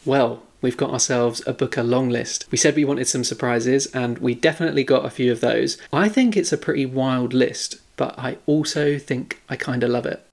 Well, we've got ourselves a booker long list. We said we wanted some surprises, and we definitely got a few of those. I think it's a pretty wild list, but I also think I kind of love it.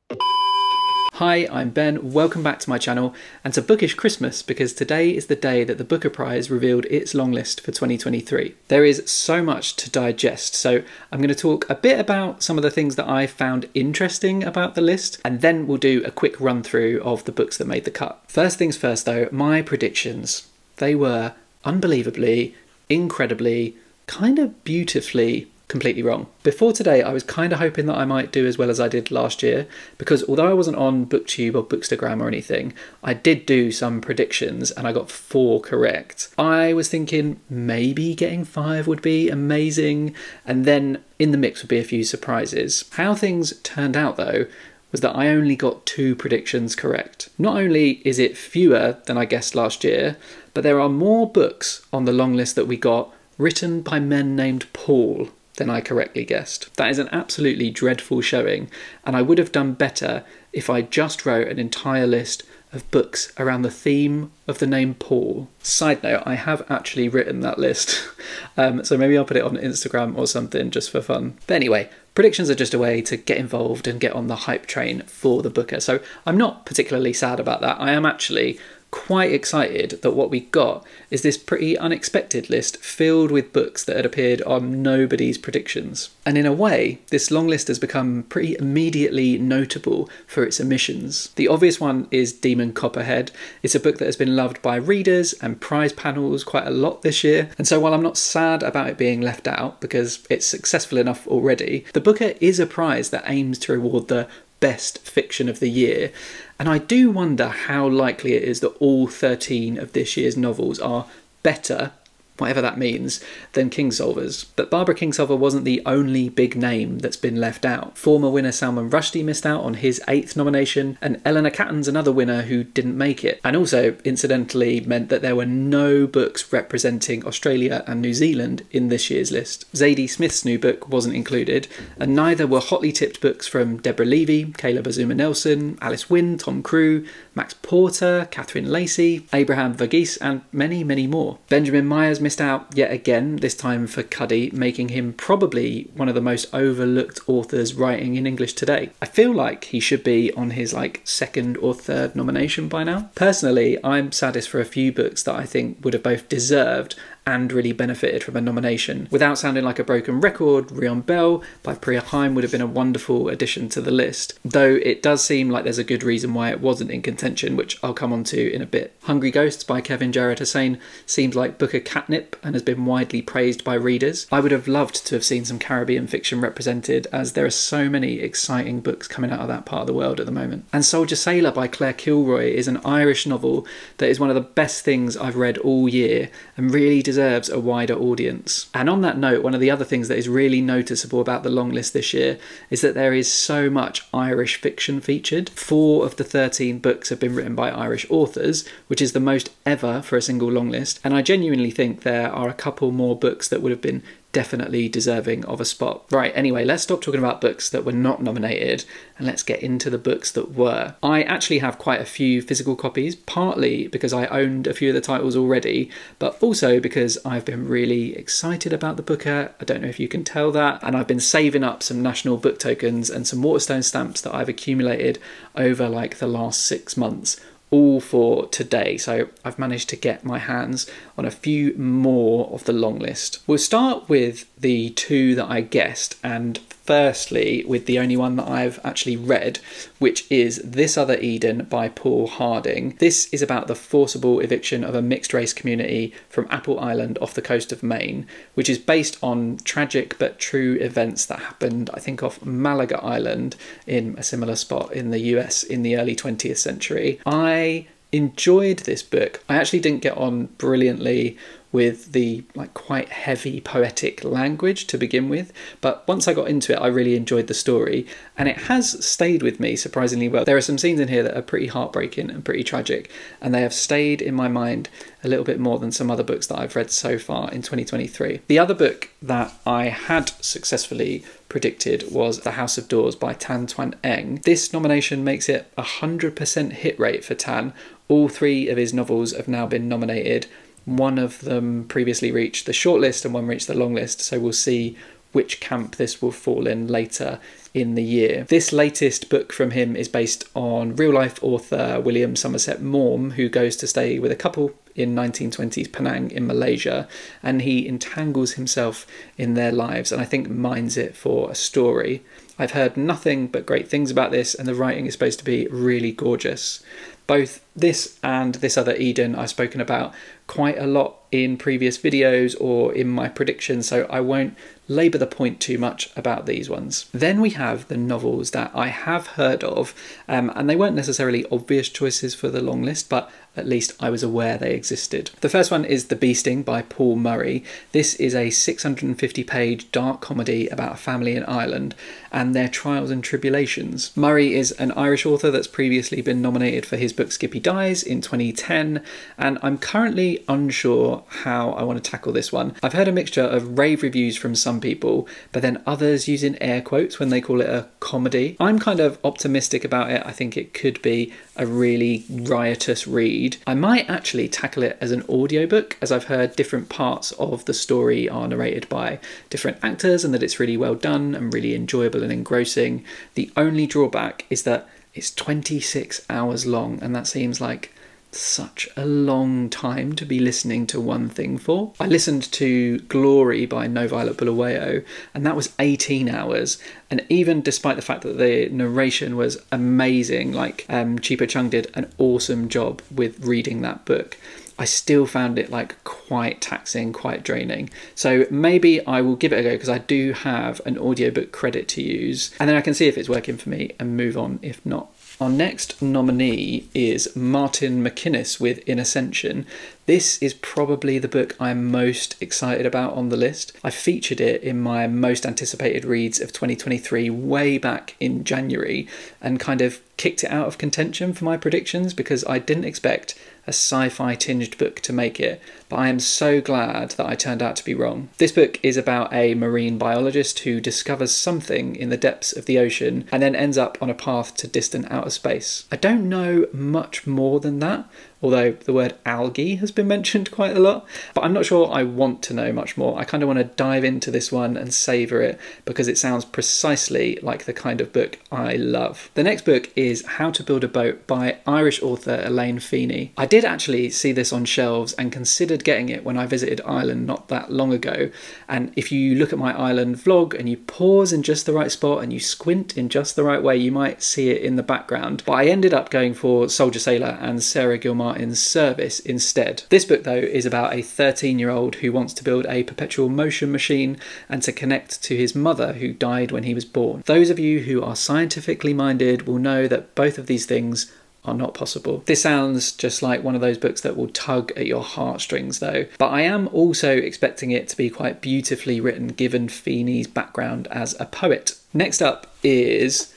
Hi, I'm Ben, welcome back to my channel, and to Bookish Christmas because today is the day that the Booker Prize revealed its long list for 2023. There is so much to digest, so I'm going to talk a bit about some of the things that I found interesting about the list, and then we'll do a quick run through of the books that made the cut. First things first though, my predictions. They were unbelievably, incredibly, kind of beautifully completely wrong. Before today, I was kind of hoping that I might do as well as I did last year, because although I wasn't on booktube or bookstagram or anything, I did do some predictions and I got 4 correct. I was thinking maybe getting 5 would be amazing, and then in the mix would be a few surprises. How things turned out though was that I only got 2 predictions correct. Not only is it fewer than I guessed last year, but there are more books on the long list that we got written by men named Paul than I correctly guessed. That is an absolutely dreadful showing, and I would have done better if I just wrote an entire list of books around the theme of the name Paul. Side note, I have actually written that list, so maybe I'll put it on Instagram or something just for fun. But anyway, predictions are just a way to get involved and get on the hype train for the booker, so I'm not particularly sad about that. I am actually quite excited that what we got is this pretty unexpected list filled with books that had appeared on nobody's predictions. And in a way, this long list has become pretty immediately notable for its omissions. The obvious one is Demon Copperhead. It's a book that has been loved by readers and prize panels quite a lot this year. And so while I'm not sad about it being left out because it's successful enough already, the Booker is a prize that aims to reward the best fiction of the year, and I do wonder how likely it is that all 13 of this year's novels are better, whatever that means, than Kingsolver's. But Barbara Kingsolver wasn't the only big name that's been left out. Former winner Salman Rushdie missed out on his 8th nomination, and Eleanor Catton's another winner who didn't make it, and also incidentally meant that there were no books representing Australia and New Zealand in this year's list. Zadie Smith's new book wasn't included, and neither were hotly tipped books from Deborah Levy, Caleb Azuma-Nelson, Alice Wynne, Tom Crew, Max Porter, Catherine Lacey, Abraham Verghese, and many, many more. Benjamin Myers missed out yet again, this time for Cuddy, making him probably one of the most overlooked authors writing in English today. I feel like he should be on his 2nd or 3rd nomination by now. Personally, I'm saddest for a few books that I think would have both deserved and really benefited from a nomination. Without sounding like a broken record, Rion Bell by Priya Haim would have been a wonderful addition to the list, though it does seem like there's a good reason why it wasn't in contention, which I'll come on to in a bit. Hungry Ghosts by Kevin Jarrett Hussain seems like Booker catnip and has been widely praised by readers. I would have loved to have seen some Caribbean fiction represented, as there are so many exciting books coming out of that part of the world at the moment. And Soldier Sailor by Claire Kilroy is an Irish novel that is one of the best things I've read all year and really deserves a wider audience. And on that note, one of the other things that is really noticeable about the long list this year is that there is so much Irish fiction featured. 4 of the 13 books have been written by Irish authors, which is the most ever for a single long list, and I genuinely think there are a couple more books that would have been definitely deserving of a spot. Right, anyway, let's stop talking about books that were not nominated and let's get into the books that were. I actually have quite a few physical copies, partly because I owned a few of the titles already, but also because I've been really excited about the Booker. I don't know if you can tell that, and I've been saving up some national book tokens and some Waterstone stamps that I've accumulated over the last 6 months, all for today, so I've managed to get my hands on a few more of the long list. We'll start with the 2 that I guessed, and firstly with the only one that I've actually read, which is This Other Eden by Paul Harding. This is about the forcible eviction of a mixed race community from Apple Island off the coast of Maine, which is based on tragic but true events that happened, I think, off Malaga Island in a similar spot in the US in the early 20th century. I enjoyed this book. I actually didn't get on brilliantly with the like quite heavy poetic language to begin with, but once I got into it I really enjoyed the story, and it has stayed with me surprisingly well. There are some scenes in here that are pretty heartbreaking and pretty tragic, and they have stayed in my mind a little bit more than some other books that I've read so far in 2023. The other book that I had successfully predicted was The House of Doors by Twan. This nomination makes it 100% hit rate for Tan. All 3 of his novels have now been nominated. One of them previously reached the shortlist and one reached the longlist, so we'll see which camp this will fall in later in the year. This latest book from him is based on real-life author William Somerset Maugham, who goes to stay with a couple in 1920s Penang in Malaysia, and he entangles himself in their lives and I think mines it for a story. I've heard nothing but great things about this, and the writing is supposed to be really gorgeous. Both this and this other Eden I've spoken about quite a lot in previous videos or in my predictions, so I won't labour the point too much about these ones. Then we have the novels that I have heard of, and they weren't necessarily obvious choices for the long list, but at least I was aware they existed. The first one is The Beasting by Paul Murray. This is a 650-page dark comedy about a family in Ireland and their trials and tribulations. Murray is an Irish author that's previously been nominated for his book Skippy Dies in 2010, and I'm currently unsure how I want to tackle this one. I've heard a mixture of rave reviews from some people, but then others using air quotes when they call it a comedy. I'm kind of optimistic about it. I think it could be a really riotous read. I might actually tackle it as an audiobook, as I've heard different parts of the story are narrated by different actors and that it's really well done and really enjoyable and engrossing. The only drawback is that it's 26 hours long, and that seems like such a long time to be listening to one thing for. I listened to Glory by No Violet Bulawayo, and that was 18 hours, and even despite the fact that the narration was amazing, like Chipa Chung did an awesome job with reading that book, I still found it like quite taxing, quite draining. So maybe I will give it a go, because I do have an audiobook credit to use, and then I can see if it's working for me and move on if not. Our next nominee is Martin MacInnes with In Ascension. This is probably the book I'm most excited about on the list. I featured it in my most anticipated reads of 2023 way back in January, and kind of kicked it out of contention for my predictions because I didn't expect a sci-fi tinged book to make it, but I am so glad that I turned out to be wrong. This book is about a marine biologist who discovers something in the depths of the ocean and then ends up on a path to distant outer space. I don't know much more than that, although the word algae has been mentioned quite a lot, but I'm not sure I want to know much more. I kind of want to dive into this one and savour it because it sounds precisely like the kind of book I love. The next book is How to Build a Boat by Irish author Elaine Feeney. I did actually see this on shelves and considered getting it when I visited Ireland not that long ago, and if you look at my Ireland vlog and you pause in just the right spot and you squint in just the right way, you might see it in the background, but I ended up going for Soldier Sailor and Sarah Gilmartin's Service instead. This book though is about a 13-year-old who wants to build a perpetual motion machine and to connect to his mother who died when he was born. Those of you who are scientifically minded will know that both of these things are not possible. This sounds just like one of those books that will tug at your heartstrings though, but I am also expecting it to be quite beautifully written given Feeney's background as a poet. Next up is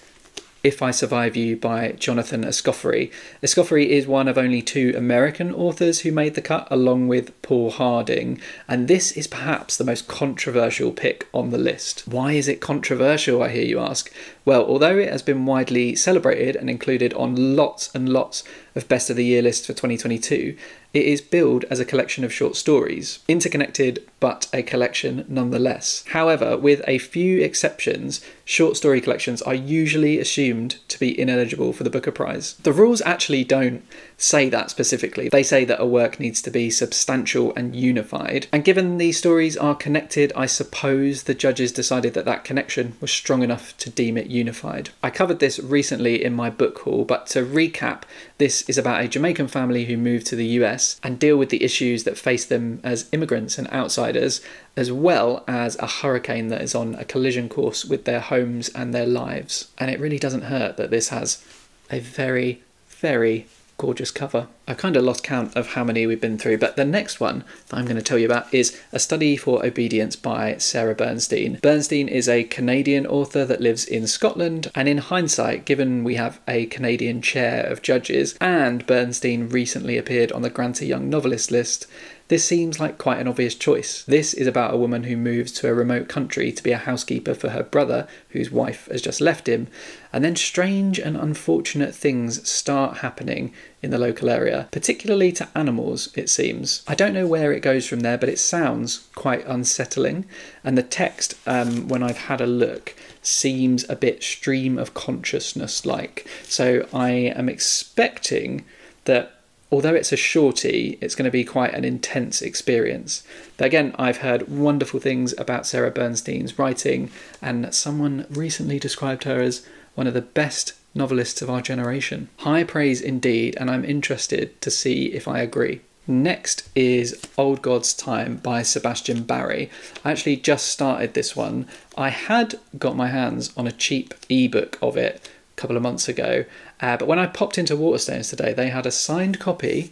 If I Survive You by Jonathan Escoffery. Escoffery is one of only 2 American authors who made the cut, along with Paul Harding, and this is perhaps the most controversial pick on the list. Why is it controversial, I hear you ask? Well, although it has been widely celebrated and included on lots and lots of Best of the Year lists for 2022, it is billed as a collection of short stories, interconnected but a collection nonetheless. However, with a few exceptions, short story collections are usually assumed to be ineligible for the Booker Prize. The rules actually don't say that specifically. They say that a work needs to be substantial and unified, and given these stories are connected, I suppose the judges decided that that connection was strong enough to deem it unified. I covered this recently in my book haul, but to recap, this is about a Jamaican family who moved to the US and deal with the issues that face them as immigrants and outsiders, as well as a hurricane that is on a collision course with their homes and their lives. And it really doesn't hurt that this has a very, very gorgeous cover. I've kind of lost count of how many we've been through, but the next one that I'm going to tell you about is A Study for Obedience by Sarah Bernstein. Bernstein is a Canadian author that lives in Scotland, and in hindsight, given we have a Canadian chair of judges and Bernstein recently appeared on the Granta Young Novelist list, this seems like quite an obvious choice. This is about a woman who moves to a remote country to be a housekeeper for her brother, whose wife has just left him, and then strange and unfortunate things start happening in the local area, particularly to animals, it seems. I don't know where it goes from there, but it sounds quite unsettling, and the text, when I've had a look, seems a bit stream of consciousness-like. So I am expecting that although it's a shorty, it's going to be quite an intense experience. But again, I've heard wonderful things about Sarah Bernstein's writing, and someone recently described her as one of the best novelists of our generation. High praise indeed, and I'm interested to see if I agree. Next is Old God's Time by Sebastian Barry. I actually just started this one. I had got my hands on a cheap ebook of it a couple of months ago, but when I popped into Waterstones today, they had a signed copy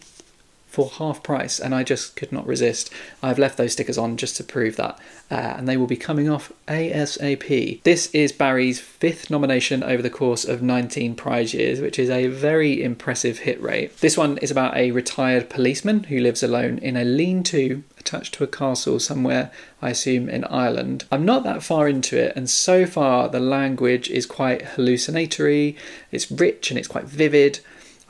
for half price, and I just could not resist. I've left those stickers on just to prove that, and they will be coming off ASAP. This is Barry's 5th nomination over the course of 19 prize years, which is a very impressive hit rate. This one is about a retired policeman who lives alone in a lean-to attached to a castle somewhere, I assume in Ireland. I'm not that far into it, and so far the language is quite hallucinatory, it's rich and it's quite vivid.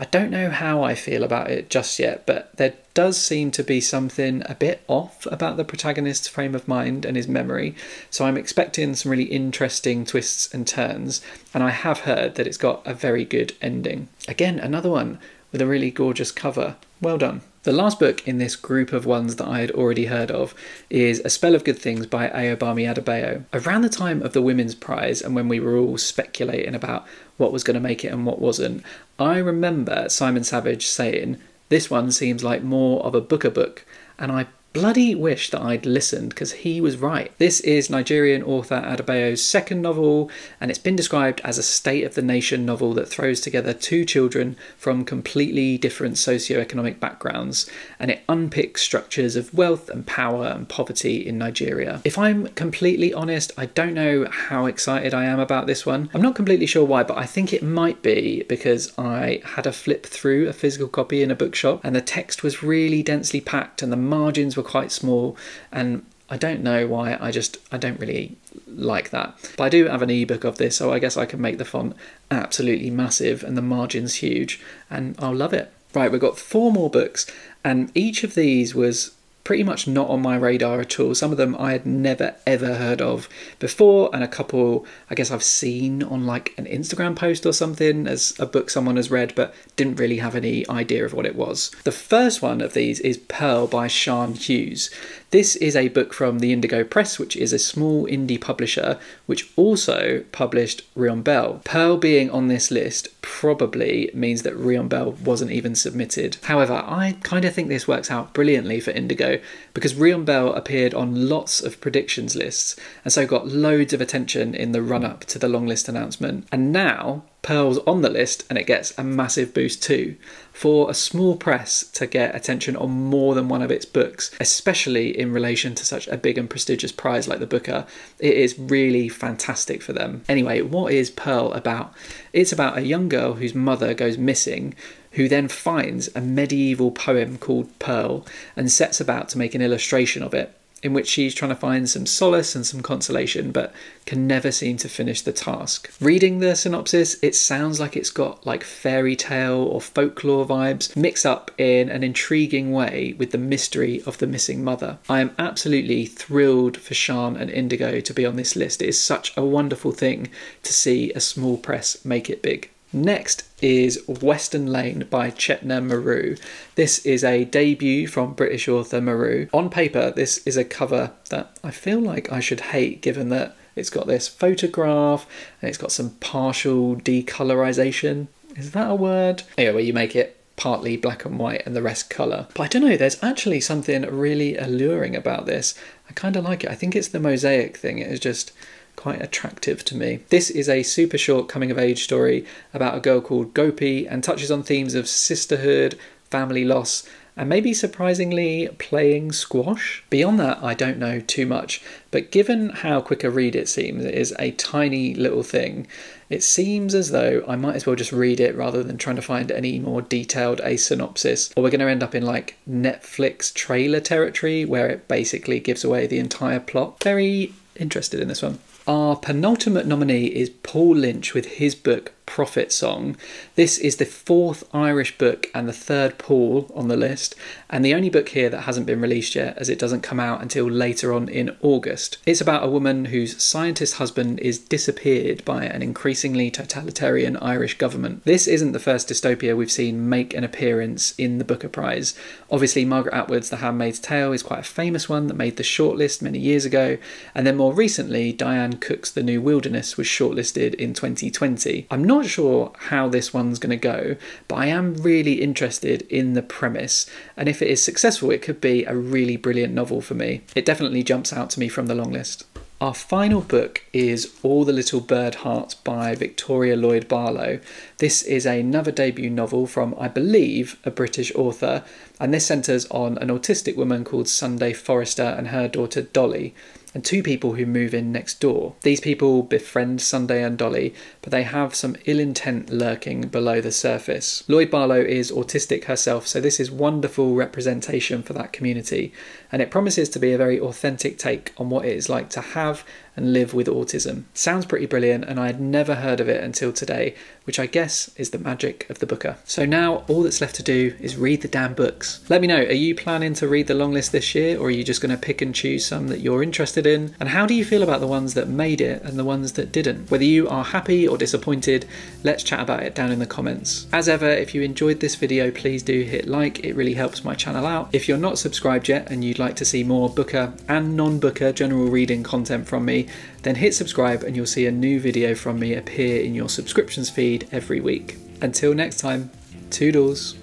I don't know how I feel about it just yet, but there does seem to be something a bit off about the protagonist's frame of mind and his memory, so I'm expecting some really interesting twists and turns, and I have heard that it's got a very good ending. Again, another one with a really gorgeous cover. Well done. The last book in this group of ones that I had already heard of is A Spell of Good Things by Ayòbámi Adébáyò. Around the time of the Women's Prize, and when we were all speculating about what was going to make it and what wasn't, I remember Simon Savage saying, "This one seems like more of a booker book," and I bloody wish that I'd listened, because he was right. This is Nigerian author Adébáyò's second novel, and it's been described as a state-of-the-nation novel that throws together two children from completely different socioeconomic backgrounds, and it unpicks structures of wealth and power and poverty in Nigeria. If I'm completely honest, I don't know how excited I am about this one. I'm not completely sure why, but I think it might be because I had a flip through a physical copy in a bookshop, and the text was really densely packed and the margins were quite small, and I don't know why, I don't really like that. But I do have an ebook of this, so I guess I can make the font absolutely massive and the margins huge, and I'll love it. Right, we've got 4 more books, and each of these was pretty much not on my radar at all. Some of them I had never ever heard of before, and a couple I guess I've seen on like an Instagram post or something as a book someone has read, but didn't really have any idea of what it was. The first one of these is Pearl by Siân Hughes. This is a book from the Indigo Press, which is a small indie publisher which also published Rion Bell. Pearl being on this list probably means that Rion Bell wasn't even submitted. However, I kind of think this works out brilliantly for Indigo, because Rion Bell appeared on lots of predictions lists and so got loads of attention in the run-up to the longlist announcement. And now Pearl's on the list and it gets a massive boost too. For a small press to get attention on more than one of its books, especially in relation to such a big and prestigious prize like the Booker, it is really fantastic for them. Anyway, what is Pearl about? It's about a young girl whose mother goes missing, who then finds a medieval poem called Pearl and sets about to make an illustration of it, in which she's trying to find some solace and some consolation, but can never seem to finish the task. Reading the synopsis, it sounds like it's got like fairy tale or folklore vibes mixed up in an intriguing way with the mystery of the missing mother. I am absolutely thrilled for Siân and Indigo to be on this list. It is such a wonderful thing to see a small press make it big. Next is Western Lane by Chetna Maroo. This is a debut from British author Maroo. On paper, this is a cover that I feel like I should hate, given that it's got this photograph and it's got some partial decolorization. Is that a word? Anyway, where you make it partly black and white and the rest colour. But I don't know, there's actually something really alluring about this. I kind of like it. I think it's the mosaic thing. It is just quite attractive to me. This is a super short coming of age story about a girl called Gopi and touches on themes of sisterhood, family loss, and maybe surprisingly playing squash. Beyond that, I don't know too much, but given how quick a read it seems, it is a tiny little thing, it seems as though I might as well just read it rather than trying to find any more detailed a synopsis, or we're going to end up in like Netflix trailer territory where it basically gives away the entire plot. Very interested in this one. Our penultimate nominee is Paul Lynch with his book Prophet Song. This is the 4th Irish book and the 3rd Paul on the list, and the only book here that hasn't been released yet, as it doesn't come out until later on in August. It's about a woman whose scientist husband is disappeared by an increasingly totalitarian Irish government. This isn't the first dystopia we've seen make an appearance in the Booker Prize. Obviously, Margaret Atwood's The Handmaid's Tale is quite a famous one that made the shortlist many years ago, and then more recently, Diane Cook's The New Wilderness was shortlisted in 2020. I'm not sure how this one's going to go, but I am really interested in the premise, and if it is successful, it could be a really brilliant novel for me. It definitely jumps out to me from the long list. Our final book is All the Little Bird Hearts by Viktoria Lloyd-Barlow. This is another debut novel from, I believe, a British author, and this centres on an autistic woman called Sunday Forrester and her daughter Dolly, and 2 people who move in next door. These people befriend Sunday and Dolly, but they have some ill intent lurking below the surface. Lloyd-Barlow is autistic herself, so this is wonderful representation for that community, and it promises to be a very authentic take on what it is like to have and live with autism. Sounds pretty brilliant, and I had never heard of it until today, which I guess is the magic of the Booker. So now all that's left to do is read the damn books. Let me know, are you planning to read the long list this year, or are you just going to pick and choose some that you're interested in? And how do you feel about the ones that made it and the ones that didn't? Whether you are happy or disappointed, let's chat about it down in the comments. As ever, if you enjoyed this video, please do hit like, it really helps my channel out. If you're not subscribed yet and you'd like to see more Booker and non-Booker general reading content from me, then hit subscribe and you'll see a new video from me appear in your subscriptions feed every week. Until next time, toodles.